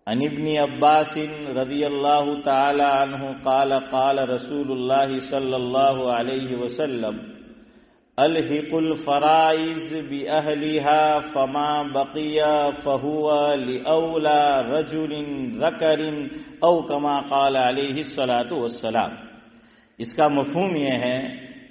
عن ابن عباس رضی اللہ تعالی عنہ قال قال رسول اللہ صلی اللہ علیہ وسلم الحق الفرائض بأهلها فما بقي فهو لأولى رجل ذكر او كما قال علیہ الصلاۃ والسلام. اس کا مفہوم یہ ہے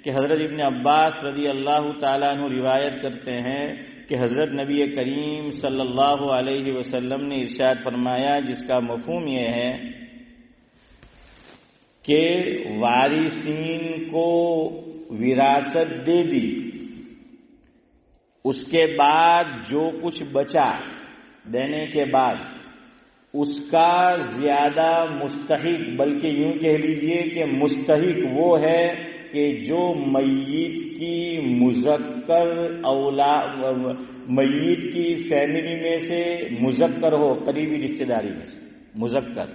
کہ حضرت ابن عباس رضی اللہ تعالیٰ عنہ روایت کرتے ہیں کہ حضرت نبی کریم صلی اللہ علیہ وسلم نے ارشاد فرمایا، جس کا مفہوم یہ ہے کہ وارثین کو وراثت دے دی، اس کے بعد جو کچھ بچا دینے کے بعد اس کا زیادہ مستحق، بلکہ یوں کہہ لیجئے کہ مستحق وہ ہے کہ جو میت کی مذکر اولاد، میت کی فیملی میں سے مذکر ہو، قریبی رشتہ داری میں سے مذکر.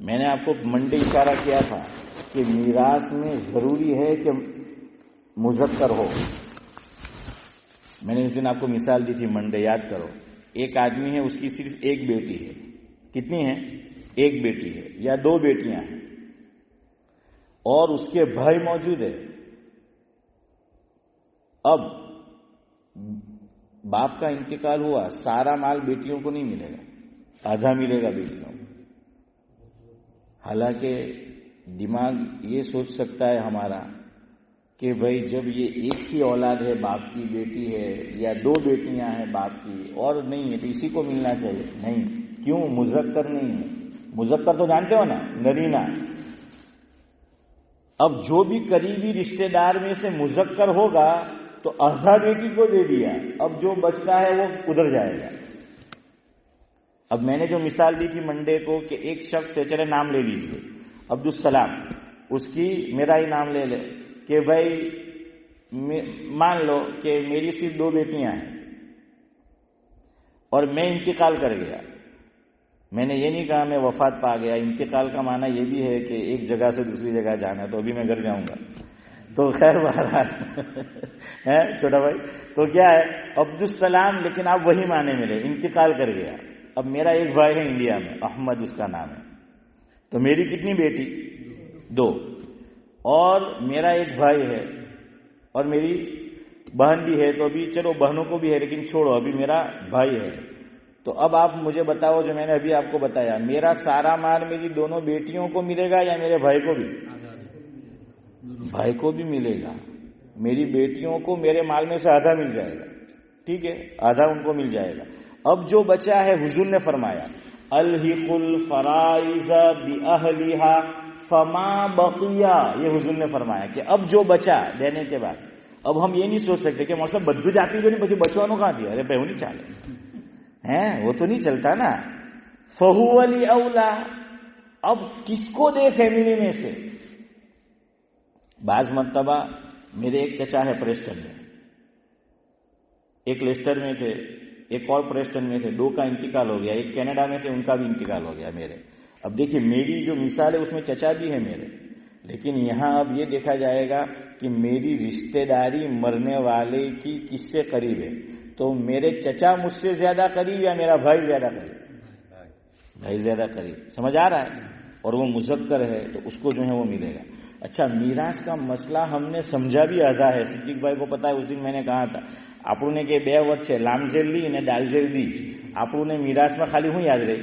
میں نے آپ کو منڈے اشارہ کیا تھا کہ میراث میں ضروری ہے کہ مذکر ہو. میں نے اس دن آپ کو مثال دی تھی منڈے، یاد کرو. ایک آدمی ہے، اس کی صرف ایک بیٹی ہے. کتنی ہے؟ ایک بیٹی ہے یا دو بیٹیاں ہیں، اور اس کے بھائی موجود ہے. اب باپ کا انتقال ہوا، سارا مال بیٹیوں کو نہیں ملے گا، آدھا ملے گا بیٹیوں کو. حالانکہ دماغ یہ سوچ سکتا ہے ہمارا کہ بھائی جب یہ ایک ہی اولاد ہے، باپ کی بیٹی ہے یا دو بیٹیاں ہیں باپ کی اور نہیں ہے، تو اسی کو ملنا چاہیے. نہیں، کیوں؟ مذکر نہیں ہے. مذکر تو جانتے ہو نا، نرینہ. اب جو بھی قریبی رشتہ دار میں سے مذکر ہوگا تو آدھا بیٹی کو دے دیا، اب جو بچتا ہے وہ ادھر جائے گا. اب میں نے جو مثال دی تھی منڈے کو کہ ایک شخص سے، چلے نام لے لیجیے عبدالسلام، اس کی میرا ہی نام لے لے کہ بھائی مان لو کہ میری صرف دو بیٹیاں ہیں اور میں انتقال کر گیا. میں نے یہ نہیں کہا میں وفات پا گیا. انتقال کا معنی یہ بھی ہے کہ ایک جگہ سے دوسری جگہ جانا ہے، تو ابھی میں گھر جاؤں گا. تو خیر بہرحال ہے چھوٹا بھائی، تو کیا ہے عبدالسلام، لیکن آپ وہی معنی ملے، انتقال کر گیا. اب میرا ایک بھائی ہے انڈیا میں، احمد اس کا نام ہے. تو میری کتنی بیٹی؟ دو. اور میرا ایک بھائی ہے اور میری بہن بھی ہے. تو ابھی چلو بہنوں کو بھی ہے لیکن چھوڑو، ابھی میرا بھائی ہے. تو اب آپ مجھے بتاؤ، جو میں نے ابھی آپ کو بتایا، میرا سارا مال میری دونوں بیٹیوں کو ملے گا یا میرے بھائی کو بھی؟ بھائی کو بھی ملے گا. میری بیٹیوں کو میرے مال میں سے آدھا مل جائے گا، ٹھیک ہے، آدھا ان کو مل جائے گا. اب جو بچا ہے، حضور نے فرمایا الحق الفرائض بأہلہا فما بقیا. یہ حضور نے فرمایا کہ اب جو بچا دینے کے بعد، اب ہم یہ نہیں سوچ سکتے کہ موسم بدو جاتی جو نہیں بچے بچوں کہاں دیا، ارے بہو نہیں چالے ہیں، وہ تو نہیں چلتا نا. فہو لأولا، اب کس کو دے فیملی میں سے؟ بعض مرتبہ میرے ایک چچا ہے پریسٹن میں، ایک لیسٹر میں تھے، ایک اور پریسٹن میں تھے. دو کا انتقال ہو گیا. ایک کینیڈا میں تھے، ان کا بھی انتقال ہو گیا میرے. اب دیکھیے میری جو مثال ہے اس میں چچا بھی ہے میرے، لیکن یہاں اب یہ دیکھا جائے گا کہ میری رشتہ داری مرنے والے کی کس سے قریب ہے. تو میرے چچا مجھ سے زیادہ قریب یا میرا بھائی زیادہ قریب؟ بھائی زیادہ قریب. سمجھ آ رہا ہے؟ اور وہ مذکر ہے تو اس کو جو ہے وہ ملے گا. اچھا، میراث کا مسئلہ ہم نے سمجھا بھی آدھا ہے. صدیق بھائی کو پتا ہے، اس دن میں نے کہا تھا આપણને કે બે વત છે, લામજેલ લી અને દાલજેલ લી. આપણને میراثમાં ખાલી શું યાદ રહી?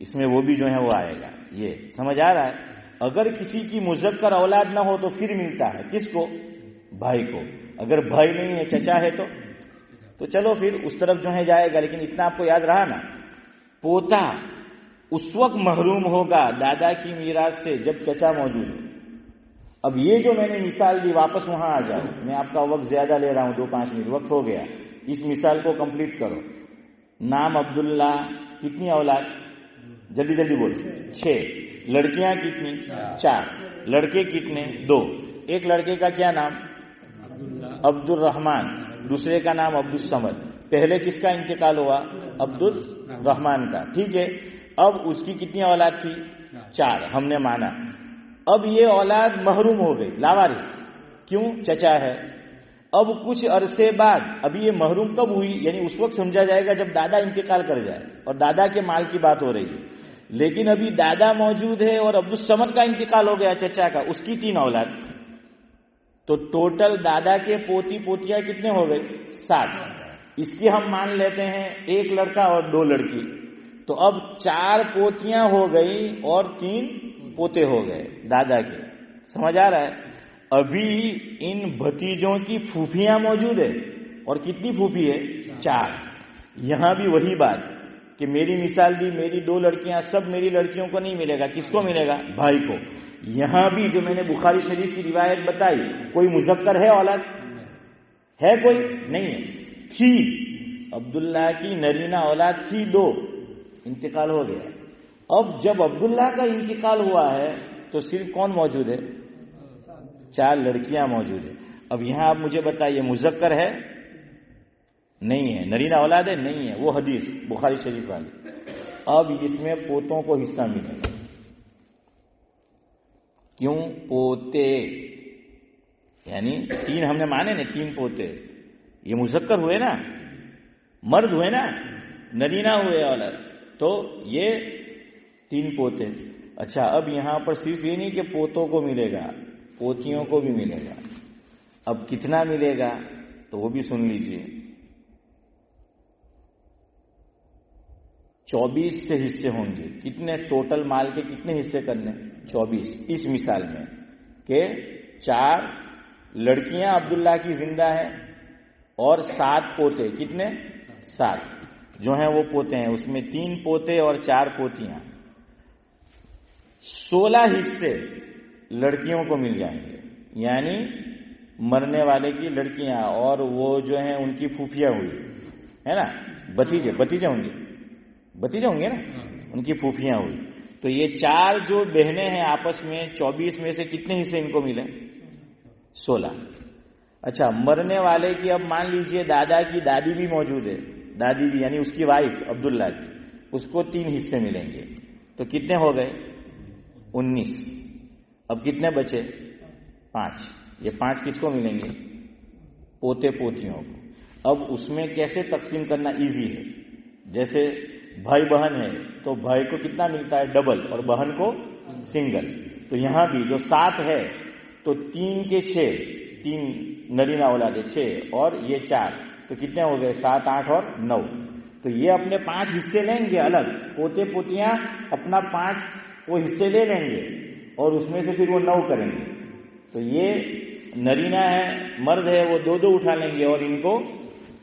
اس میں وہ بھی جو ہے وہ آئے گا. یہ سمجھ آ رہا ہے؟ اگر کسی کی مذکر اولاد نہ ہو تو پھر ملتا ہے کس کو؟ بھائی کو. اگر بھائی نہیں ہے، چچا ہے تو چلو پھر اس طرف جو ہے جائے گا. لیکن اتنا آپ کو یاد رہا نا، پوتا اس وقت محروم ہوگا دادا کی میراث سے جب چچا موجود ہو. اب یہ جو میں نے مثال دی، واپس وہاں آ جاؤ. میں آپ کا وقت زیادہ لے رہا ہوں، 2-5 منٹ وقت ہو گیا. اس مثال کو کمپلیٹ کرو. نام عبداللہ، کتنی اولاد؟ جلدی جلدی بولو. 6. لڑکیاں کتنی؟ 4. لڑکے کتنے؟ 2. ایک لڑکے کا کیا نام؟ عبد الرحمن. دوسرے کا نام عبد الصمد. پہلے کس کا انتقال ہوا؟ عبد الرحمن کا. ٹھیک ہے. اب اس کی کتنی اولاد تھی؟ 4. ہم نے مانا. اب یہ اولاد محروم ہو گئی، لاوارث. کیوں؟ چچا ہے. اب کچھ عرصے بعد، ابھی یہ محروم کب ہوئی؟ یعنی اس وقت سمجھا جائے گا جب دادا انتقال کر جائے، اور دادا کے مال کی بات ہو رہی ہے. لیکن ابھی دادا موجود ہے اور عبدالصمد کا انتقال ہو گیا چچا کا، اس کی 3 اولاد، تو ٹوٹل دادا کے پوتی پوتیاں کتنے ہو گئے؟ 7۔ اس کی ہم مان لیتے ہیں 1 لڑکا اور 2 لڑکی، تو اب 4 پوتیاں ہو گئی اور 3 پوتے ہو گئے دادا کے۔ سمجھ آ رہا ہے؟ ابھی ان بھتیجوں کی پھوپھیاں موجود ہے، اور کتنی پھوپھی ہے؟ 4۔ یہاں بھی وہی بات کہ میری مثال دی، میری 2 لڑکیاں، سب میری لڑکیوں کو نہیں ملے گا، کس کو ملے گا؟ بھائی کو۔ یہاں بھی جو میں نے بخاری شریف کی روایت بتائی، کوئی مذکر ہے اولاد؟ ہے کوئی؟ نہیں ہے۔ تھی عبداللہ کی نرینہ اولاد تھی 2، انتقال ہو گیا۔ اب جب عبداللہ کا انتقال ہوا ہے تو صرف کون موجود ہے؟ 4 لڑکیاں موجود ہیں۔ اب یہاں آپ مجھے بتائیے مذکر ہے؟ نہیں ہے۔ نرینہ اولاد ہے؟ نہیں ہے۔ وہ حدیث بخاری شریف والی۔ اب اس میں پوتوں کو حصہ ملے گا۔ کیوں؟ پوتے، یعنی 3 ہم نے مانے نا، 3 پوتے، یہ مذکر ہوئے نا، مرد ہوئے نا، نرینہ ہوئے اولاد، تو یہ 3 پوتے۔ اچھا، اب یہاں پر صرف یہ نہیں کہ پوتوں کو ملے گا، پوتیوں کو بھی ملے گا۔ اب کتنا ملے گا تو وہ بھی سن لیجئے۔ 24 سے حصے ہوں گے۔ کتنے؟ ٹوٹل مال کے کتنے حصے کرنے؟ 24۔ اس مثال میں کہ 4 لڑکیاں عبداللہ کی زندہ ہیں اور 7 پوتے۔ کتنے؟ 7 جو ہیں وہ پوتے ہیں، اس میں 3 پوتے اور 4 پوتیاں۔ 16 حصے لڑکیوں کو مل جائیں گے، یعنی مرنے والے کی لڑکیاں اور وہ جو ہیں ان کی پھوپھیاں ہوئی ہے نا، بھتیجے ہوں گے نا، ان کی پھوپھیاں ہوئی۔ تو یہ 4 جو بہنیں ہیں آپس میں، 24 میں سے کتنے حصے ان کو ملے؟ 16۔ اچھا، مرنے والے کی اب مان لیجئے دادا کی دادی بھی موجود ہے، دادی بھی یعنی اس کی وائف عبداللہ کی، اس کو 3 حصے ملیں گے، تو کتنے ہو گئے؟ 19۔ اب کتنے بچے؟ 5۔ یہ 5 کس کو ملیں گے؟ پوتے پوتیوں کو۔ اب اس میں کیسے تقسیم کرنا ایزی ہے، جیسے بھائی بہن ہے تو بھائی کو کتنا ملتا ہے؟ ڈبل، اور بہن کو سنگل۔ تو یہاں بھی جو 7 ہے تو 3 کے 6، 3 نرینہ اولاد 6 اور یہ 4، تو کتنے ہو گئے؟ 7، 8 اور 9۔ تو یہ اپنے 5 حصے لیں گے الگ، پوتے پوتیاں اپنا 5 وہ حصے لے لیں گے اور اس میں سے پھر وہ 9 کریں گے۔ تو یہ نرینہ ہے، مرد ہے، وہ 2 اٹھا لیں گے اور ان کو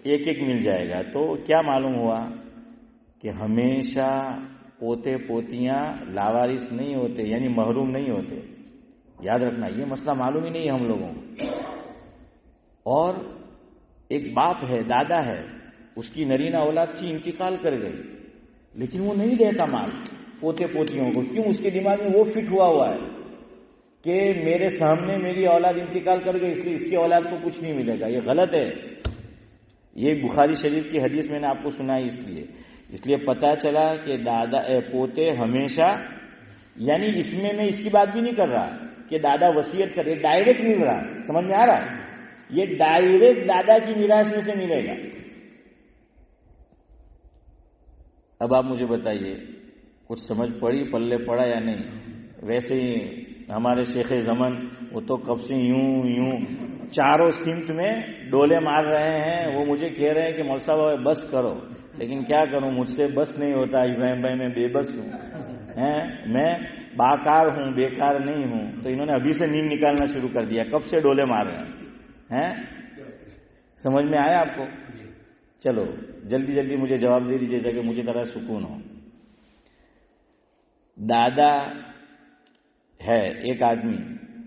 1 مل جائے گا۔ تو کیا معلوم ہوا کہ ہمیشہ پوتے پوتیاں لاوارث نہیں ہوتے، یعنی محروم نہیں ہوتے۔ یاد رکھنا، یہ مسئلہ معلوم ہی نہیں ہے ہم لوگوں کو۔ اور ایک باپ ہے، دادا ہے، اس کی نرینہ اولاد تھی، انتقال کر گئی، لیکن وہ نہیں دیتا مال پوتے پوتیوں کو۔ کیوں؟ اس کے دماغ میں وہ فٹ ہوا ہے کہ میرے سامنے میری اولاد انتقال کر گئی، اس لیے اس کی اولاد کو کچھ نہیں ملے گا۔ یہ غلط ہے۔ یہ بخاری شریف کی حدیث میں نے آپ کو سنائی اس لیے پتا چلا کہ دادا پوتے ہمیشہ، یعنی اس میں اس کی بات بھی نہیں کر رہا کہ دادا وصیت کرے، ڈائریکٹ مل رہا، سمجھ میں آ رہا ہے؟ یہ ڈائریکٹ دادا کی میراث میں سے ملے گا۔ اب آپ مجھے بتائیے کچھ سمجھ پڑی، پلے پڑا یا نہیں؟ ویسے ہی ہمارے شیخ زمن وہ تو کب سے یوں چاروں سمت میں ڈولے مار رہے ہیں۔ وہ مجھے کہہ رہے ہیں کہ مول صاحب بس کرو، لیکن کیا کروں، مجھ سے بس نہیں ہوتا ابراہیم بھائی، میں بے بس ہوں، میں باکار ہوں، بیکار نہیں ہوں۔ تو انہوں نے ابھی سے نیند نکالنا شروع کر دیا، کب سے ڈولے مار رہے ہیں۔ سمجھ میں آیا آپ کو؟ چلو جلدی جلدی مجھے جواب دے دیجیے تاکہ مجھے ذرا سکون ہو۔ دادا ہے ایک آدمی،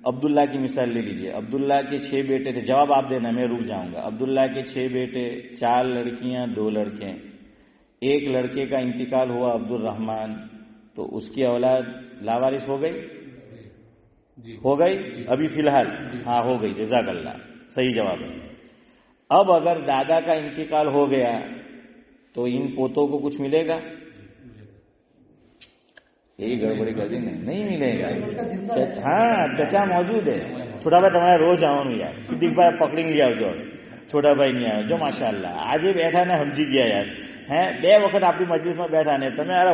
عبداللہ کی مثال لے لیجئے، عبداللہ کے 6 بیٹے تھے، جواب آپ دینا، میں رک جاؤں گا۔ عبداللہ کے 6 بیٹے، 4 لڑکیاں 2 لڑکے، ایک لڑکے کا انتقال ہوا عبد الرحمن، تو اس کی اولاد لاوارث ہو گئی؟ ہو گئی ابھی فی الحال؟ ہاں ہو گئی، جزاک اللہ، صحیح جواب ہے۔ اب اگر دادا کا انتقال ہو گیا تو ان پوتوں کو کچھ ملے گا؟ یہی گڑبڑی کر دی نہیں ملے گا۔ ہاں چچا موجود ہے، چھوٹا بھائی تمہارا روز آؤں یار، صدیق بھائی پکڑیں گے، چھوٹا بھائی نہیں آیا جو ماشاء اللہ آج ہی بیٹھا نا، ہم جی گیا یار، હે 2 વખત આપણી મજલિસમાં બેઠા ને તમે આ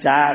4।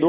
2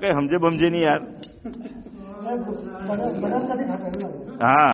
કઈ સમજે બમજે નહીં યાર। હા